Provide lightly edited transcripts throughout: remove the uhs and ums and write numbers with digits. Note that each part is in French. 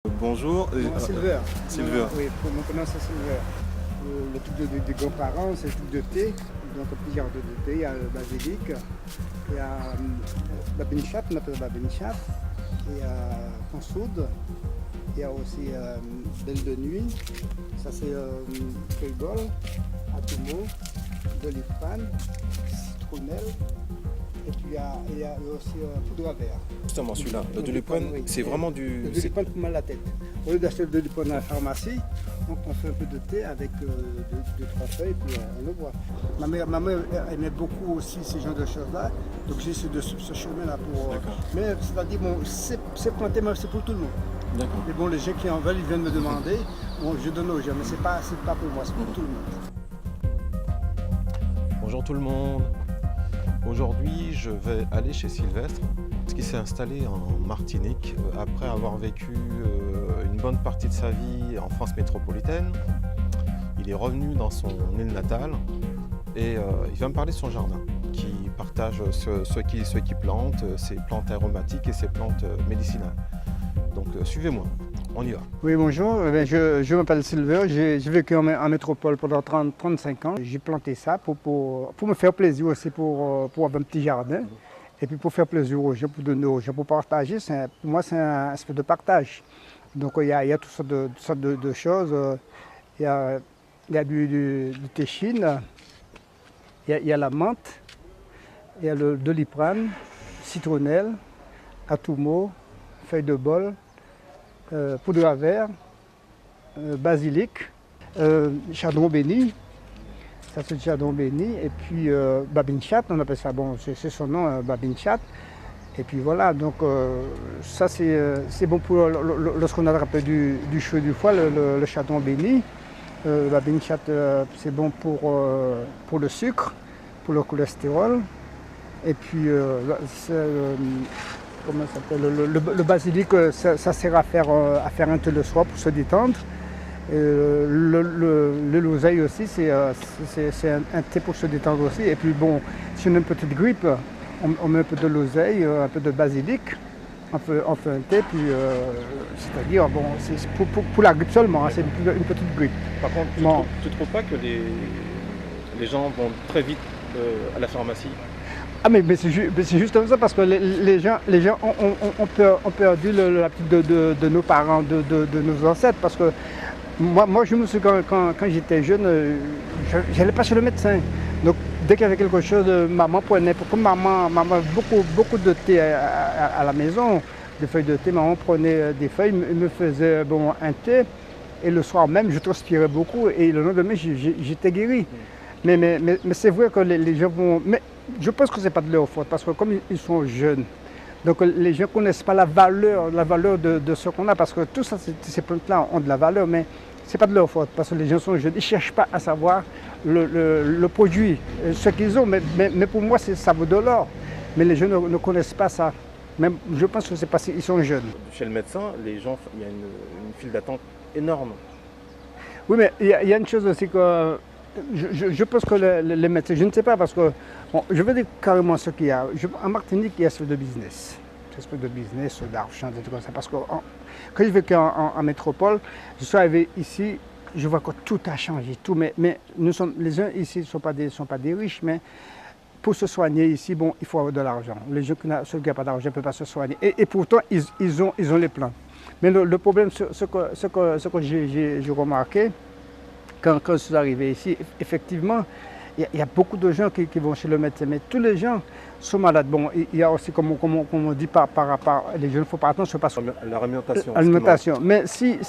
Bonjour. Silver. Silver. Oui, mon prénom c'est Silver. Le truc des grands-parents, c'est le truc de thé. Donc un petit jardin de thé, il y a le basilic, il y a la bénichat, on appelle la bénichat, il y a consoude, il y a aussi belle de nuit, ça c'est feuille bol, atomo, doliprane, citronnelle, et puis il y a aussi poudre à verre. Justement, celui-là, le Doliprane, Oui. c'est vraiment du. Le Doliprane pour mal à la tête. Au lieu d'acheter le Doliprane à la pharmacie, on fait un peu de thé avec deux, trois feuilles, puis on le boit. Ma mère aimait beaucoup aussi ces genres de choses-là, donc j'ai ce chemin-là pour. Mais c'est-à-dire, bon, c'est planté, mais c'est pour tout le monde. D'accord. Mais bon, les gens qui en veulent, ils viennent me demander. Bon, je donne aux gens, mais c'est pas pour moi, c'est pour tout le monde. Bonjour tout le monde. Aujourd'hui, je vais aller chez Sylvestre, qui s'est installé en Martinique après avoir vécu une bonne partie de sa vie en France métropolitaine. Il est revenu dans son île natale et il va me parler de son jardin, qui partage ce qu'il plante, ses plantes aromatiques et ses plantes médicinales. Donc suivez-moi, on y va. Oui, bonjour, je m'appelle Silver, j'ai vécu en métropole pendant 35 ans. J'ai planté ça pour me faire plaisir aussi, pour avoir un petit jardin. Et puis pour faire plaisir aux gens, pour donner aux gens, pour partager, pour moi c'est un aspect de partage. Donc il y a toutes sortes de choses. Il y a du thé Chine, il y a la menthe, il y a le doliprane, citronnelle, atomo, feuille de bol, poudre à verre, basilic, chardon béni. Ça c'est le chardon béni, et puis babinchat, on appelle ça, bon, c'est son nom, babinchat. Et puis voilà, donc ça c'est bon pour lorsqu'on a attrapé du cheveu du foie, le chardon béni. Babinchat, c'est bon pour le sucre, pour le cholestérol. Et puis, comment ça s'appelle, le basilic, ça sert à faire un thé le soir pour se détendre. Le l'oseille aussi, c'est un thé pour se détendre aussi. Et puis bon, si on a une petite grippe, on met un peu de l'oseille, un peu de basilic, on fait un thé, puis c'est-à-dire, bon, c'est pour la grippe seulement, hein, c'est une petite grippe. Par contre, tu ne trouves pas que les gens vont très vite à la pharmacie? Ah mais c'est justement ça, parce que les gens ont perdu l'habitude de nos parents, de nos ancêtres, parce que moi je me souviens quand j'étais jeune, je n'allais pas chez le médecin. Donc dès qu'il y avait quelque chose, maman prenait, comme maman beaucoup de thé à la maison, des feuilles de thé, maman prenait des feuilles, me faisait un thé, et le soir même je transpirais beaucoup, et le lendemain j'étais guéri. Mais c'est vrai que les gens vont... Mais je pense que ce n'est pas de leur faute, parce que comme ils sont jeunes, donc les gens ne connaissent pas la valeur de ce qu'on a, parce que tout ça, ces plantes-là ont de la valeur, mais ce n'est pas de leur faute, parce que les gens sont jeunes, ils ne cherchent pas à savoir le produit, ce qu'ils ont, mais pour moi, ça vaut de l'or. Mais les gens ne connaissent pas ça. Même, je pense que c'est parce qu'ils sont jeunes. Chez le médecin, les gens, il y a une file d'attente énorme. Oui, mais il y a une chose aussi que... Je pense que les médecins, je ne sais pas, parce que bon, je veux dire carrément ce qu'il y a. En Martinique, il y a ce de business. De business, d'argent, des trucs comme ça. Parce que quand j'ai vécu en métropole, je suis arrivé ici, je vois que tout a changé, tout. Mais les gens ici ne sont pas des riches, mais pour se soigner ici, bon, il faut avoir de l'argent. Les gens ceux qui n'ont pas d'argent ne peuvent pas se soigner. Et pourtant, ils ont les plans. Mais le problème, ce que j'ai remarqué, quand je suis arrivé ici, effectivement, il y a beaucoup de gens qui vont chez le médecin, mais tous les gens sont malades. Bon, il y a aussi, comme on dit par rapport, les gens ne font pas attention parce que l'alimentation. Mais si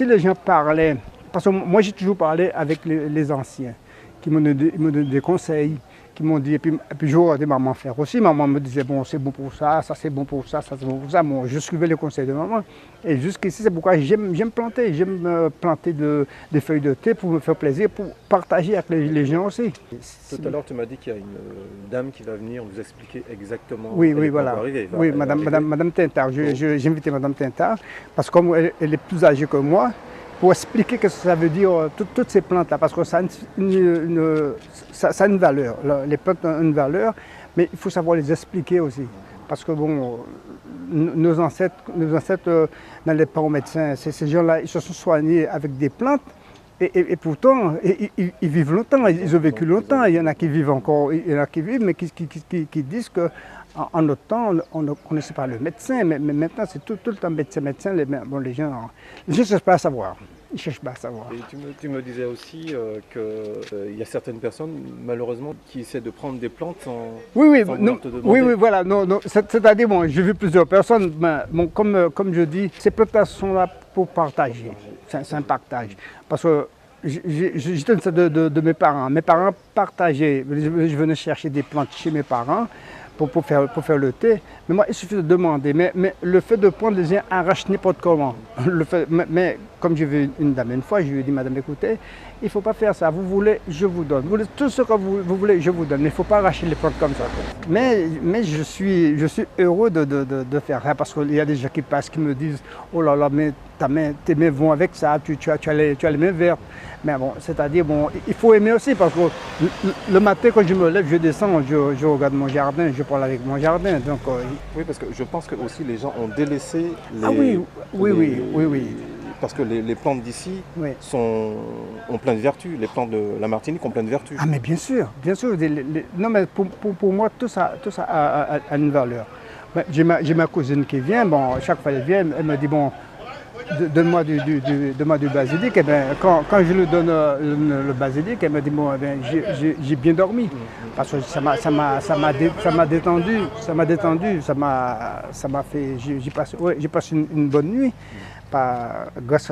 les gens parlaient, parce que moi j'ai toujours parlé avec les anciens, qui m'ont donné des conseils, qui m'ont dit, et puis je regardais maman faire aussi. Maman me disait, bon, c'est bon pour ça c'est bon pour ça, ça c'est bon pour ça. Bon, je suivais les conseils de maman. Et jusqu'ici, c'est pourquoi j'aime planter. J'aime planter des feuilles de thé pour me faire plaisir, pour partager avec les gens aussi. Tout à l'heure, tu m'as dit qu'il y a une dame qui va venir nous expliquer exactement. Oui, voilà. Oui, madame Tintard. J'ai invité madame Tintard, parce que comme elle est plus âgée que moi, pour expliquer ce que ça veut dire, toutes ces plantes-là, parce que ça a une valeur. Les plantes ont une valeur, mais il faut savoir les expliquer aussi. parce que bon, nos ancêtres n'allaient pas au médecin. Ces gens-là, ils se sont soignés avec des plantes. Et pourtant, ils vivent longtemps, ils ont vécu longtemps. Il y en a qui vivent encore, il y en a qui vivent, mais qui disent qu'en notre temps, on ne connaissait pas le médecin. Mais maintenant, c'est tout le temps médecin. Les gens ne cherchent pas à savoir. Ils ne cherchent pas à savoir. Et tu me disais aussi qu'il y a certaines personnes, malheureusement, qui essaient de prendre des plantes sans vouloir te demander. Oui, voilà. Non, c'est-à-dire, bon, j'ai vu plusieurs personnes, mais bon, comme je dis, ces plantes sont là pour partager. C'est un partage. Parce que j'étais ça de mes parents. Mes parents partageaient. Je venais chercher des plantes chez mes parents pour faire le thé. Mais moi, il suffit de demander. Mais le fait de prendre les gens arrache n'importe comment. Mais comme j'ai vu une dame une fois, je lui ai dit, madame, écoutez, il ne faut pas faire ça. Vous voulez, je vous donne. Vous voulez tout ce que vous voulez, je vous donne. Mais il ne faut pas arracher les plantes comme ça. Mais je suis heureux de faire ça parce qu'il y a des gens qui passent, qui me disent, oh là là, mais tes mains vont avec ça, tu as les mains vertes. Mais bon, c'est-à-dire, bon, il faut aimer aussi parce que le matin, quand je me lève, je descends, je regarde mon jardin, je parle avec mon jardin. Donc, oui, parce que je pense que aussi les gens ont délaissé les... Ah oui. Parce que les plantes d'ici ont plein de vertus. Les plantes de la Martinique ont plein de vertus. Ah mais bien sûr. Non mais pour moi, tout ça a une valeur. Ben, j'ai ma cousine qui vient, bon, chaque fois elle vient, elle me dit, bon, donne-moi du basilic. Et ben, quand je lui donne le basilic, elle me dit, bon, ben, j'ai bien dormi. Parce que ça m'a détendu, ça m'a fait, j'ai passé une bonne nuit. Grâce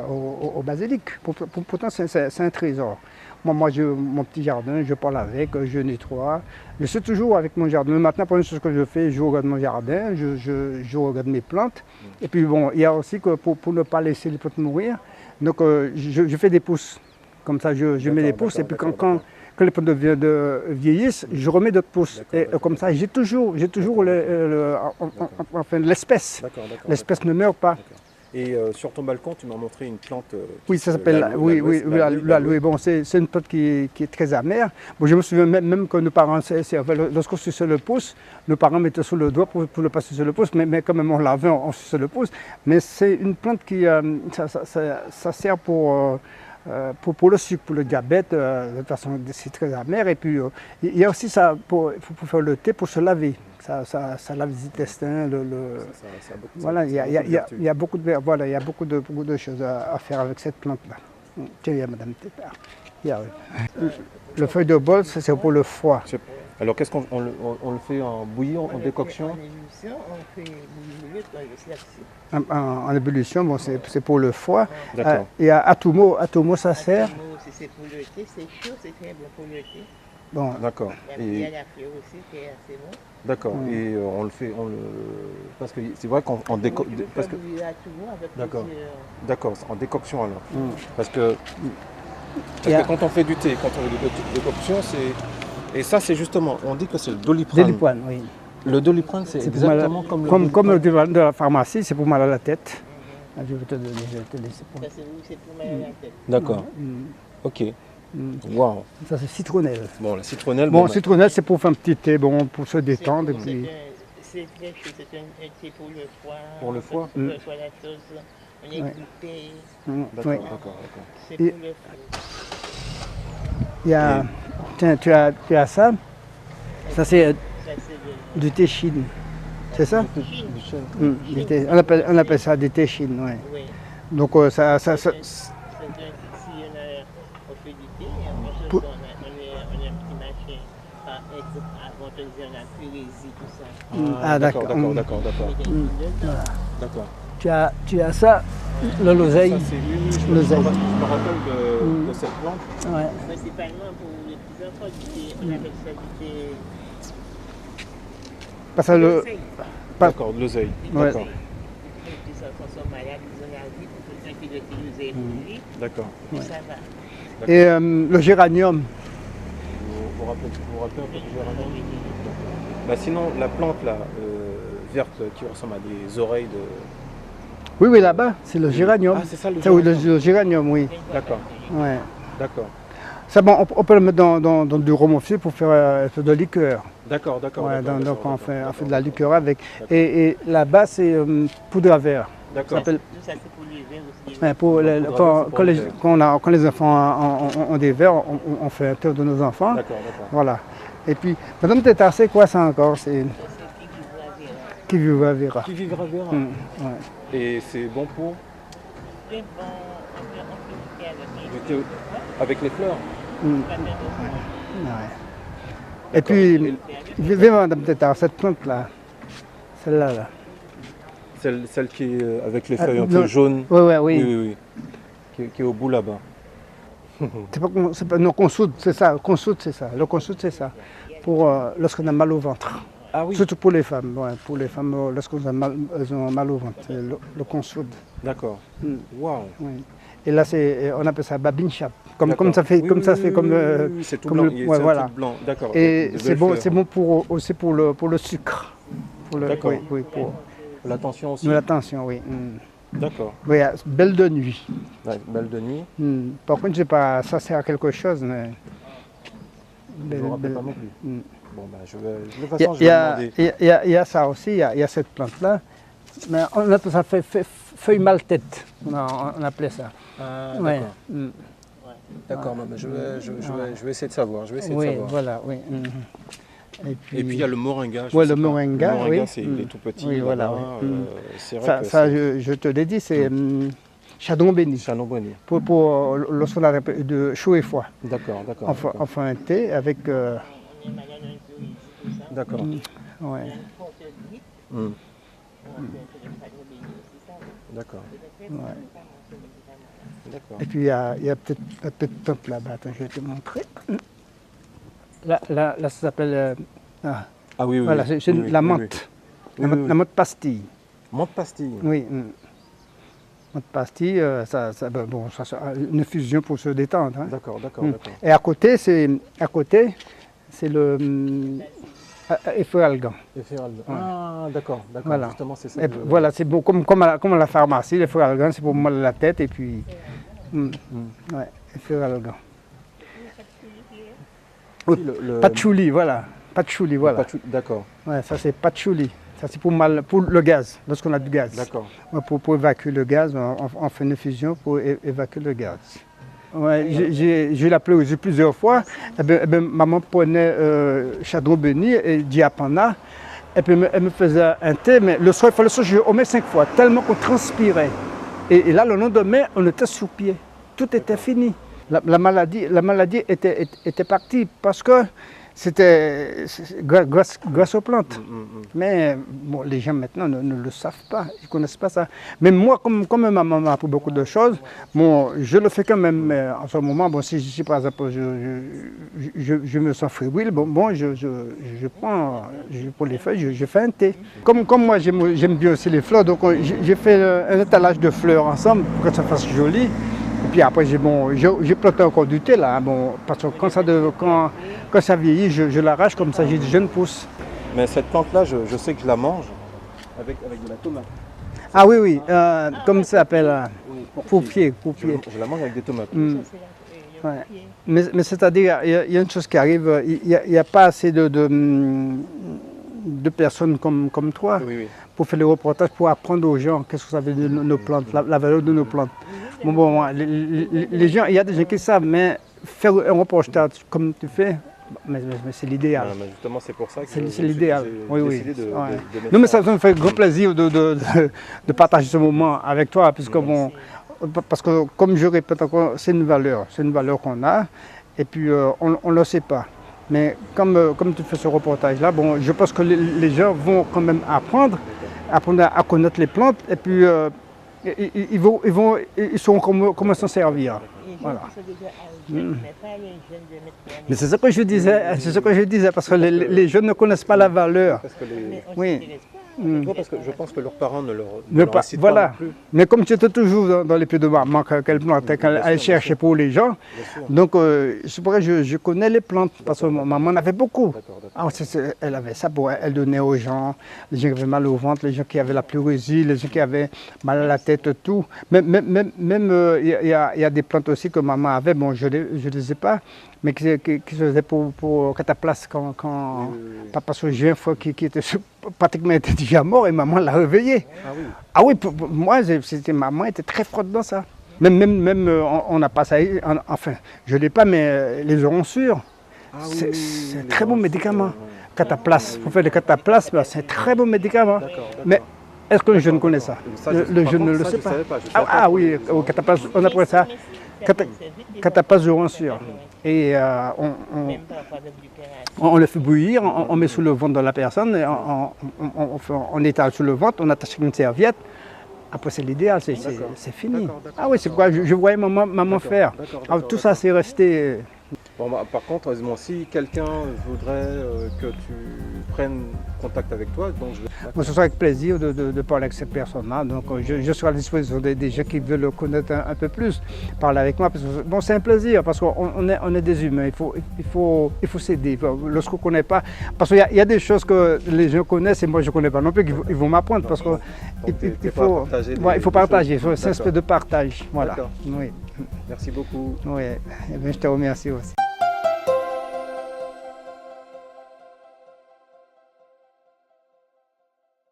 au basilic. Pourtant, c'est un trésor. Moi, j'ai mon petit jardin, je parle avec, je nettoie. Je suis toujours avec mon jardin. Maintenant, la première chose que je fais, je regarde mon jardin, je regarde mes plantes. Et puis, bon, il y a aussi que pour ne pas laisser les plantes mourir, donc je fais des pousses. Comme ça, je mets des pousses. Et puis, quand les plantes vieillissent, je remets d'autres pousses. Et comme ça, j'ai toujours l'espèce. L'espèce ne meurt pas. Et sur ton balcon, tu m'as montré une plante. Oui, ça s'appelle l'aloe. Bon, c'est une plante qui est très amère. Bon, je me souviens même que nos parents, lorsqu'on suçait le pouce, nos parents mettaient sur le doigt pour ne pas sucer le pouce, mais quand même on lavait, on suçait le pouce. Mais c'est une plante qui ça sert pour le sucre, pour le diabète. De toute façon, c'est très amer. Et puis il y a aussi ça pour faire le thé, pour se laver. Ça lave les intestins. Voilà, il y a beaucoup de choses à faire avec cette plante-là. Tiens, il y a Madame Tépard. Le feuille de bol, c'est pour le foie. Alors, qu'est-ce qu'on le fait en bouillie, en décoction? En ébullition, bon, c'est pour le foie. D'accord. Et à Atumo, ça sert. C'est pour le thé, c'est chaud, c'est très bon pour le thé. Bon. D'accord. Il y a la fleur aussi qui est assez bon. D'accord. Et on le fait, parce que c'est vrai qu'on décoction. D'accord, en décoction alors. Parce que quand on fait du thé, quand on fait de décoction, et ça c'est justement, on dit que c'est le Doliprane. Doliprane, oui. Le Doliprane, c'est exactement comme le Doliprane de la pharmacie, c'est pour mal à la tête. Je vais te laisser pour... Ça c'est pour mal à la tête. D'accord. Ok. Waouh. Ça c'est citronnelle. Bon, la citronnelle. Bon, citronnelle c'est pour faire un petit thé, bon, pour se détendre. C'est très chaud, c'est un thé pour le foie. Pour le foie. Pour le foie, la chose, on est goûté. D'accord. C'est pour le foie. Il y a... Tiens, tu as ça. Ça c'est du thé chine. C'est ça? On appelle ça du thé chine, oui. Donc ça on a un petit marché avant de dire la pyrésie, tout ça. Ah, d'accord. Tu as ça, l'oseille. Ça, je me rappelle de cette plante. Ouais. Principalement pour les petits enfants, on appelle ça du thé. Parce que D'accord, de l'oseille. Ouais. D'accord. Les petits enfants sont malades, ils ont la vie, pour quelqu'un qui le user pour lui, D'accord. ça va. Et le géranium. Vous rappelez un peu du géranium? Bah, sinon, la plante là, verte qui ressemble à des oreilles de... Oui, là-bas, c'est le géranium. Ah, c'est ça le Oui, géranium. le géranium, oui. D'accord. Ouais. D'accord. Ça, bon, on peut le mettre dans du rhum aussi pour faire de la liqueur. D'accord, d'accord. Ouais, d'accord, donc d'accord, on fait d'accord. de la liqueur avec. Et là-bas, c'est poudre à verre. Ça D'accord. s'appelle- Tout ça, c'est pour les verres aussi. ouais, pour poudre à verre, c'est pour les verres. quand les enfants ont des verres, on fait un tour de nos enfants. D'accord, d'accord. Voilà. Et puis, Madame Tétard, c'est quoi ça encore? C'est Ça, c'est qui vivra verra. Qui vivra verra. Ouais. Et c'est bon pour très bon. On peut avec jeter avec les fleurs. Mm. pas faire de Ouais. Et puis, viens Madame Tétard, cette plante-là, celle-là. Là. Celle qui est avec les Ah, feuilles un non. peu jaunes. Oui. Oui, oui, oui. Qui est au bout là-bas. C'est pas, non, consoude, c'est ça. Consoude, c'est ça. Le consoude, c'est ça. Pour lorsqu'on a mal au ventre. Ah oui. Surtout pour les femmes. Ouais, pour les femmes, lorsqu'elles ont mal au ventre. C'est le consoude. D'accord. Mm. Waouh. Oui. Et là, on appelle ça babine chape. Comme D'accord. ça fait, Oui, comme oui, ça oui, fait, comme. oui, oui, oui, c'est tout comme blanc. le- C'est ouais, un voilà. truc blanc. D'accord. Et de c'est belles bon, fleurs. c'est bon aussi pour le sucre. D'accord. Oui, pour L'attention aussi. l'attention, oui. Mm. D'accord. Oui, belle de nuit. Ouais, belle de nuit. Mm. Par contre, je sais pas, ça sert à quelque chose, mais. Je ne me rappelle pas non plus. Bon, ben, de toute façon, je Il y, vais a, demander. il y a ça aussi, il y a cette plante-là. Mais on appelle ça feuille mal-tête, on appelait ça. Ah, Ouais. d'accord. Mm. D'accord, maman, je vais essayer de savoir. Je vais essayer de Oui, savoir. voilà, oui. Et puis il y a le moringa. je Ouais, sais le pas. moringa, Le moringa, oui. il est tout petit. Oui, voilà, là-bas, oui. C'est vrai Ça, que ça, c'est je te l'ai dit, c'est chardon béni. Chanon Bonny. Pour lorsqu'on a de chaud et froid. D'accord, d'accord. On fait un thé avec. On est malade, on peut réussir tout ça. D'accord. Ouais. On a une forte grippe. Hmm, On fait un peu de chagrin béni aussi, ça. D'accord, C'est très bon, ça, ce médicament-là. d'accord. Et puis il y a peut-être la petite plante là-bas. Attends, je vais te montrer. Là, ça s'appelle. Ah oui, oui. Voilà, oui, c'est oui, la oui, menthe. oui. La, Oui, oui, la menthe pastille. Menthe pastille. Oui. Menthe pastille, bon, ça, une infusion pour se détendre. Hein. D'accord, d'accord, Mm. d'accord. Et à côté, c'est le efferalgan. Efferalgan. Ah, d'accord, d'accord. Voilà. Justement, c'est ça. Et voilà, c'est bon, comme à la pharmacie, l'efferalgan, c'est pour mal à la tête et puis. Ouais, efferalgan. Oui, le Patchouli, voilà. Patchouli, voilà. D'accord, Ouais, ça c'est patchouli. Ça c'est pour le gaz, lorsqu'on a du gaz. d'accord. Ouais, pour évacuer le gaz, on fait une infusion pour évacuer le gaz. Ouais, j'ai l'appelé aussi plusieurs fois. Eh ben, maman prenait chardon béni et diapana. Et puis elle me faisait un thé, mais le soir, il fallait se jouer au moins 5 fois, tellement qu'on transpirait. Et là, le lendemain, on était sur pied. Tout était fini. La maladie était partie parce que c'était grâce aux plantes. Mais bon, les gens maintenant ne le savent pas, ils ne connaissent pas ça. Mais moi, comme ma maman m'a appris beaucoup de choses, bon, je le fais quand même. Mais en ce moment, bon, si par exemple je me sens fébrile, je prends les feuilles, je fais un thé. Comme moi, j'aime bien aussi les fleurs, donc j'ai fait un étalage de fleurs ensemble pour que ça fasse joli. Et puis après, j'ai planté encore du thé là, bon, parce que quand ça vieillit, je l'arrache comme ça, j'ai des jeunes pousses. Mais cette plante-là, je sais que je la mange avec de la tomate. Ah oui, comme ça s'appelle, pourpier. Je la mange avec des tomates. Mm. Ça, c'est Ouais. Mais c'est-à-dire, il y a une chose qui arrive, il n'y a pas assez de personnes comme toi Oui, oui. pour faire les reportages, pour apprendre aux gens qu'est-ce que ça veut dire nos plantes, la valeur de nos plantes. Bon, les gens, il y a des gens qui savent, mais faire un reportage comme tu fais, mais c'est l'idéal. Mais justement, c'est pour ça que C'est l'idéal. Oui, oui. décidé de Ouais. mettre Non, mais ça me fait grand plaisir de partager ce moment avec toi, puisque bon, parce que comme je répète encore, c'est une valeur qu'on a, et puis on ne le sait pas. Mais comme tu fais ce reportage-là, bon, je pense que les gens vont quand même apprendre à connaître les plantes, et puis ils sauront comment s'en servir. Les gens Voilà. qui sont déjà âgés, mais pas les jeunes de maintenant. Mais c'est ce que je disais, parce que les jeunes ne connaissent pas la valeur. Parce que Mais on Oui. ne s'intéresse pas. Non, parce que je pense que leurs parents ne leur incitent Voilà. pas non plus. Mais comme j'étais toujours dans les pieds de maman, qu'elle plantait, qu'elle allait chercher pour les gens, Bien sûr. donc c'est pour ça que je connais les plantes, parce que maman en avait beaucoup. D'accord, d'accord. Ah, elle avait ça pour elle donnait aux gens, les gens qui avaient mal au ventre, les gens qui avaient la pleurésie, les gens qui avaient mal à la tête, tout. Même il y a des plantes aussi que maman avait, bon je les ai pas, mais qui se faisaient pour cataplasme quand papa se joint une fois qui était pratiquement était déjà mort et maman l'a réveillé. Ah oui. Ah oui, pour moi, maman était très forte dans ça. Même on n'a pas ça, enfin, je ne l'ai pas, mais les oronçures, Ah c'est oui, un les très bon oranges, médicament. ouais. Cataplasme, pour faire des cataplasmes, c'est un très bon médicament. D'accord, Mais d'accord. est-ce que le jeune connaît ça? Ça, Le jeune ne le ça, sait je pas. savais pas, je savais Ah, pas oui, que les au cataplasme, on appelle ça cataplasme d'oronçure. Et Même parfois d'obtupération. on le fait bouillir, on met sous le ventre de la personne, et on étale sous le ventre, on attache une serviette. Après, c'est l'idéal, c'est fini. D'accord, d'accord, Ah oui, c'est quoi je voyais maman faire. d'accord, Ah, d'accord, tout ça, c'est resté. Bon, bah, par contre, bon, si quelqu'un voudrait que tu prennes contact avec toi, donc je vais... Moi, ce sera avec plaisir de parler avec cette personne-là. Donc, je serai à la disposition des gens qui veulent le connaître un peu plus, parler avec moi. Parce que, bon, c'est un plaisir parce qu'on est des humains. Il faut s'aider. Lorsqu'on ne connaît pas, parce qu'il y a des choses que les gens connaissent et moi je ne connais pas non plus, qu'ils vont m'apprendre. Parce qu'il faut partager. C'est un aspect de partage. Voilà. D'accord. Oui. Merci beaucoup. Oui. Eh bien, je te remercie aussi.